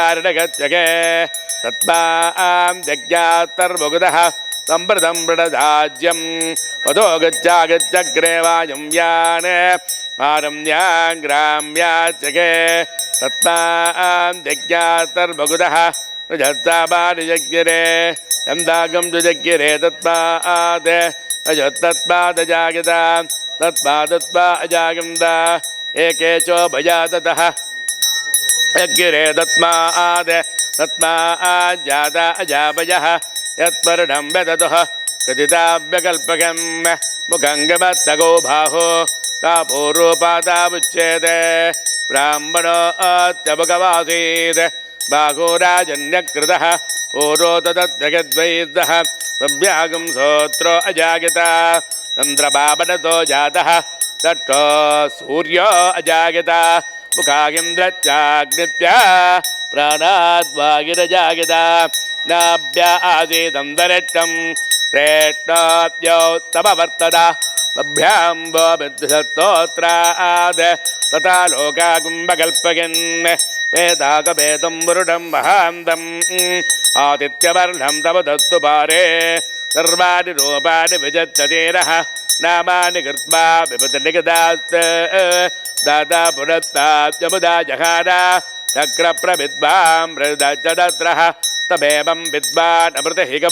गच्छके तत्मां जज्ञातर्मुकुदः सम्प्रदं मृडदाज्यं वधो गच्छागच्छग्रे वायुं यान आरम्यां ग्राम्याचके तत्मां जज्ञातर्मुकुदः रजत्सामानिजग्रे यन्दागं दुजग्रे तत्मात् अजत्तत्मादजागता तत्मादत्मा अजागन्दा एके चोभया ततः यज्ञरे तत्मात् तत्माज्जाता अजापयः यत्पर्णं व्यदतः कथिताभ्यकल्पकं मुखङ्गमत्तगो बाहो तापूर्वपातामुच्येते ब्राह्मणो अत्यमुखमासीत् बाहोराजन्यकृतः पूर्वो तदत्यगद्वैद्यः सव्यागं सोत्रो अजागता चन्द्रबाबनतो जातः तट्टो सूर्यो अजागता मुखागिन्द्रच्चाग्नित्या प्राणाद्वागिरजागता नाभ्या आसीदन्तरिक्षं प्रेष्टाद्योत्तमवर्तदा बभ्याम्बो विद्युषस्तोत्राद् तथा लोकाकुम्भकल्पयन् वेदाकवेदं वरुणं महान्तम् आदित्यवर्णं तव दत्तु पारे सर्वाणि रूपाणि विजत्ततेरः नामानि कृत्वा विपदनिगदात् दाता पुरस्ताद्यमुदा जहारा चक्रप्रविद्वां मृदचदत्रः तमेवं विद्वान् अमृतहिगम